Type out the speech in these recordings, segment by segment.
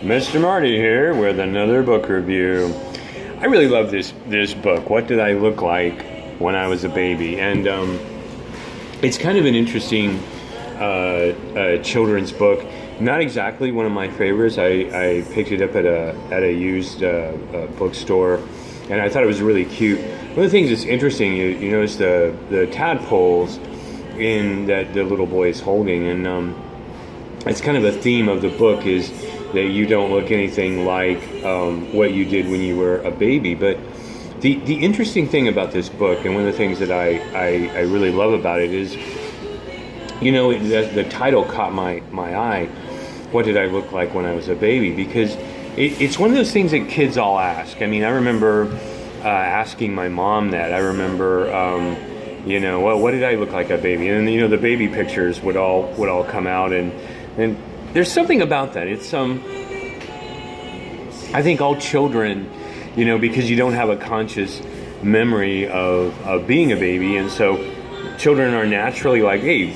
Mr. Marty here with another book review. I really love this book. What Did I Look Like When I Was a Baby? And it's kind of an interesting children's book. Not exactly one of my favorites. I picked it up at a used bookstore, and I thought it was really cute. One of the things that's interesting, you notice the tadpoles in that the little boy is holding, and it's kind of a theme of the book is that you don't look anything like what you did when you were a baby. But the interesting thing about this book, and one of the things that I really love about it is, the title caught my eye. What did I look like when I was a baby? Because it's one of those things that kids all ask. I mean, I remember asking my mom that. I remember, what did I look like a baby? And the baby pictures would all come out, and there's something about that. It's I think all children, because you don't have a conscious memory of being a baby, and so children are naturally like, hey,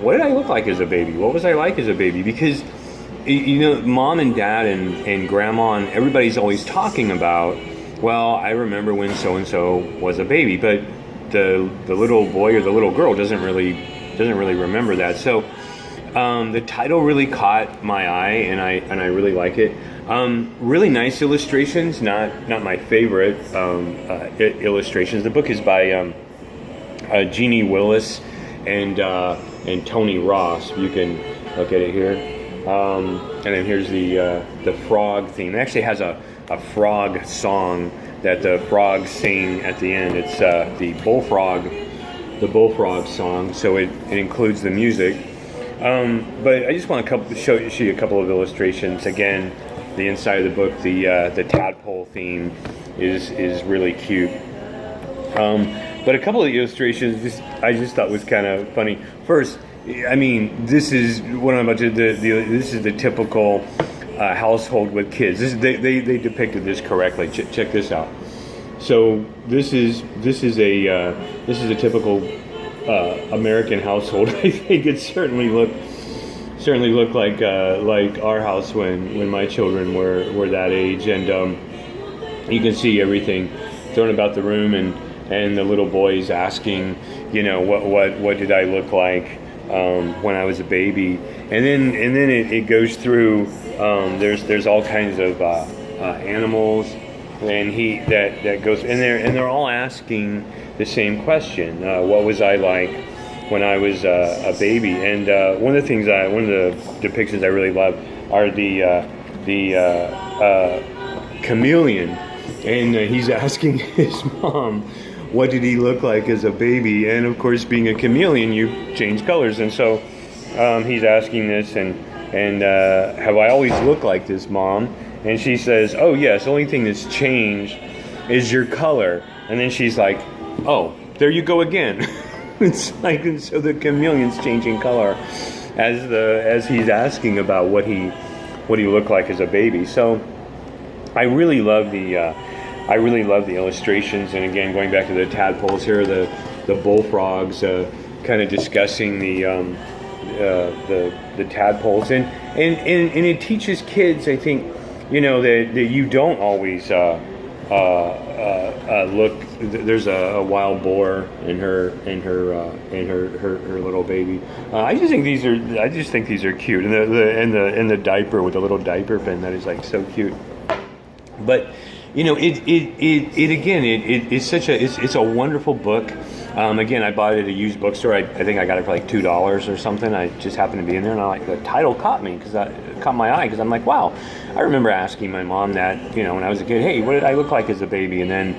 what did I look like as a baby? What was I like as a baby? Because, mom and dad and grandma and everybody's always talking about, well, I remember when so-and-so was a baby, but the little boy or the little girl doesn't really remember that. So the title really caught my eye, and I really like it. Really nice illustrations, not my favorite illustrations. The book is by Jeanne Willis and Tony Ross. You can look at it here. And then here's the frog theme. It actually has a frog song that the frogs sing at the end. It's the bullfrog song, so it includes the music. But I just want to show you a couple of illustrations. Again, the inside of the book, the tadpole theme is really cute. But a couple of illustrations I just thought was kind of funny. First, I mean, this is what I'm about to do. This is the typical household with kids. They depicted this correctly. Check this out. So this is a typical American household. I think it certainly looked like our house when my children were that age, and you can see everything thrown about the room, and the little boy's asking, what did I look like when I was a baby, and then it goes through. There's all kinds of animals, and that goes in there, and they're all asking the same question: what was I like when I was a baby? And one of the depictions I really love are the chameleon, and he's asking his mom, what did he look like as a baby? And of course, being a chameleon, you change colors, and so he's asking this, and have I always looked like this, Mom? And she says, oh yes, the only thing that's changed is your color. And then she's like, oh, there you go again. It's like, and so the chameleon's changing color as he's asking about what he looked like as a baby. So I really love the illustrations, and again, going back to the tadpoles here, the bullfrogs, kind of discussing the tadpoles, and it teaches kids, I think, that you don't always look. There's a wild boar in her little baby. I just think these are cute, and the diaper with the little diaper pin, that is like so cute. But it's a wonderful book. Again, I bought it at a used bookstore. I think I got it for like $2 or something. I just happened to be in there, and the title caught my eye, because I'm like, wow. I remember asking my mom that, when I was a kid, hey, what did I look like as a baby? And then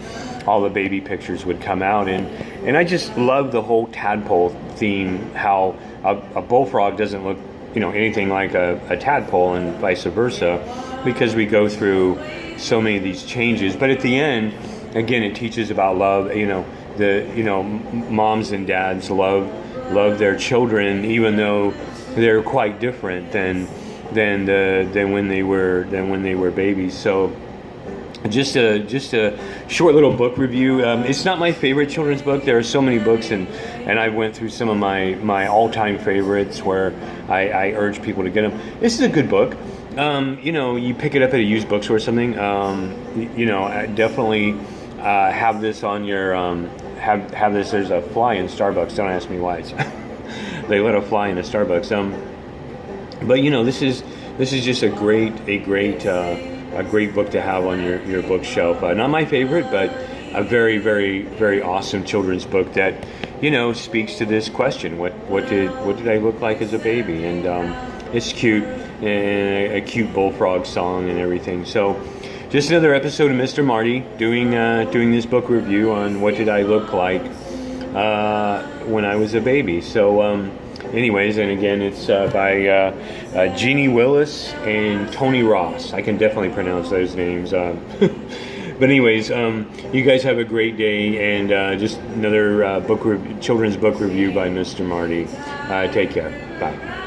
all the baby pictures would come out, and I just love the whole tadpole theme. How a bullfrog doesn't look, anything like a tadpole, and vice versa, because we go through so many of these changes. But at the end, again, it teaches about love. Moms and dads love their children, even though they're quite different than when they were babies. So just a short little book review. It's not my favorite children's book. There are so many books, and I went through some of my all-time favorites where I urge people to get them. This is a good book. You pick it up at a used bookstore or something. Definitely have this on your have this. There's a fly in Starbucks. Don't ask me why. They let a fly in a Starbucks. But this is just a great book to have on your bookshelf. Not my favorite, but a very, very, very awesome children's book that, speaks to this question: what did I look like as a baby? And it's cute, and a cute bullfrog song and everything. So, just another episode of Mr. Marty doing this book review on what did I look like when I was a baby. So. Anyways, and again, it's by Jeanne Willis and Tony Ross. I can definitely pronounce those names. But anyways, you guys have a great day, and just another children's book review by Mr. Marty. Take care. Bye.